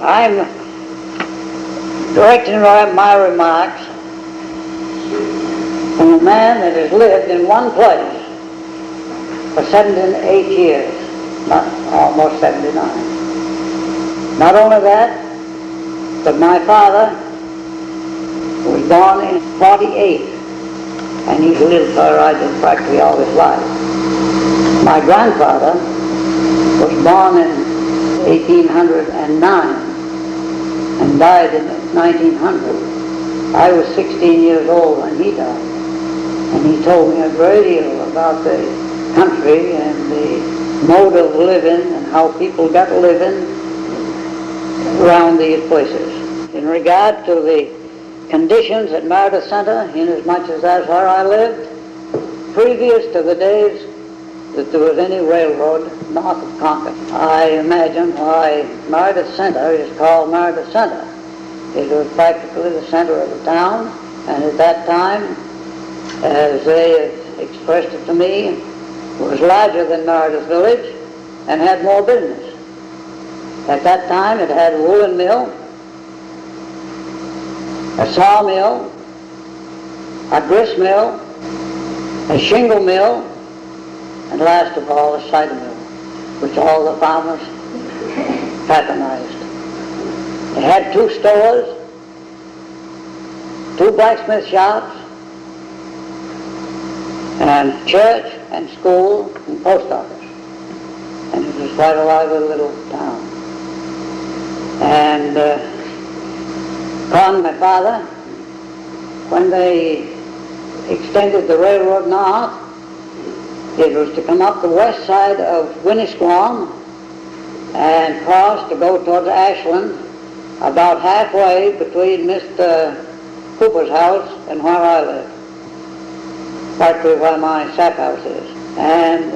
I'm directing my remarks from a man that has lived in one place for 78 years, almost 79. Not only that, but my father was born in 48, and he's lived where I did practically all his life. My grandfather was born in 1809 and died in 1900. I was 16 years old when he died, and he told me a great deal about the country and the mode of living and how people got living around these places. In regard to the conditions at Meredith Center, inasmuch as that's where I lived, previous to the days that there was any railroad north of Concord, I imagine why Meredith Center is called Meredith Center. It was practically the center of the town, and at that time, as they expressed it to me, it was larger than Meredith Village and had more business. At that time, it had a woolen mill, a sawmill, a grist mill, a shingle mill, and last of all, a cider mill, which all the farmers patronized. They had 2 stores, 2 blacksmith shops, and church and school and post office. And it was quite a lively little town. And upon my father, when they extended the railroad north, it was to come up the west side of Winnisquam and cross to go towards Ashland, about halfway between Mr. Cooper's house and where I live, partly where my sack house is. And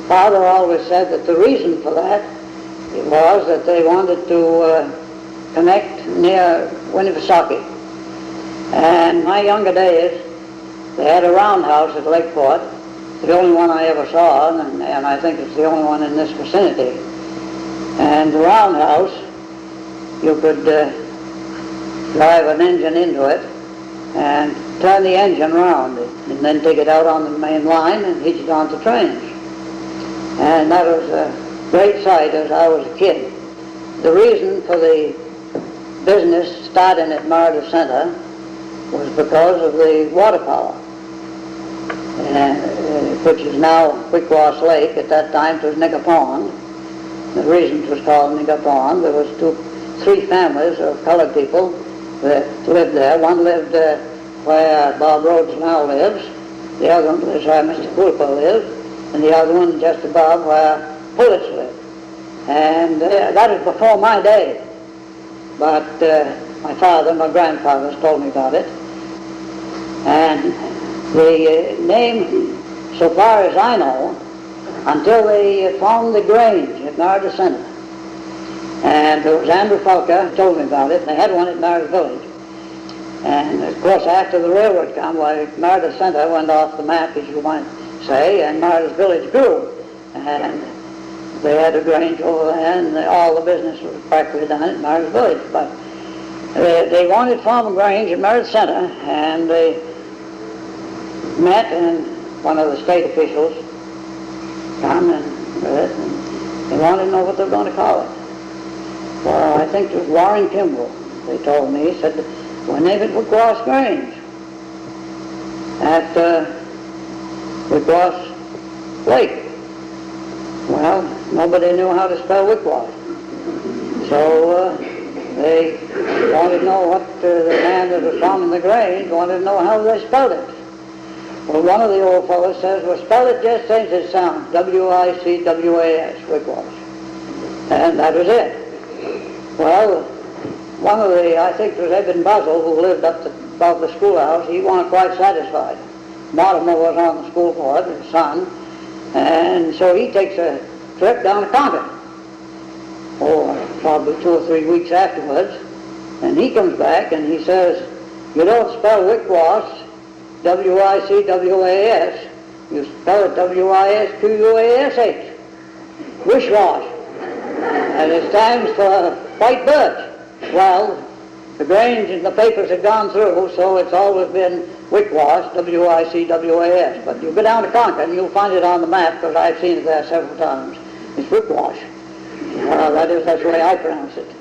Father always said that the reason for that was that they wanted to connect near Winnipesaukee. And my younger days, they had a roundhouse at Lakeport, the only one I ever saw, and I think it's the only one in this vicinity. And the roundhouse, you could drive an engine into it and turn the engine around and then take it out on the main line and hitch it onto trains. And that was a great sight as I was a kid. The reason for the business starting at Meredith Center was because of the water power, which is now Wicwas Lake. At that time it was Nigger Pond. The reason it was called Nigger Pond, there was 3 families of colored people that lived there. One lived where Bob Rhodes now lives, the other one lives where Mr. Cooper lives, and the other one just above where Pullets lived. And that is before my day, but my father and my grandfathers told me about it. And the name, so far as I know, until they formed the Grange at Meredith Center. And it was Andrew Falker told me about it, and they had one at Meredith Village. And of course, after the railroad came, Meredith Center went off the map, as you might say, and Meredith Village grew. And they had a Grange over there, and all the business was practically done at Meredith Village. But they wanted to form a Grange at Meredith Center, and they met, and one of the state officials come and they wanted to know what they were going to call it. Well, I think it was Warren Kimball, they told me. He said, we'll name it Wicwas Grange, at Wicwas Lake. Well, nobody knew how to spell Wicwas. So they wanted to know what the man that was farming the Grange wanted to know how they spelled it. Well, one of the old fellows says, well, spell it just as it sounds, W-I-C-W-A-S, Wicwas. And that was it. Well, one of I think it was Eben Buzzell, who lived up above the schoolhouse, he wasn't quite satisfied. Mortimer was on the school board, his son, and so he takes a trip down to Concord, probably 2 or 3 weeks afterwards, and he comes back and he says, you don't spell Wicwas, W-I-C-W-A-S, you spell it W-I-S-Q-U-A-S-H, wishwash. And it's times for white birch. Well, the Grange and the papers had gone through, so it's always been Wicwas, W-I-C-W-A-S. But you go down to Concord and you'll find it on the map, because I've seen it there several times. It's Wicwas. That's the way I pronounce it.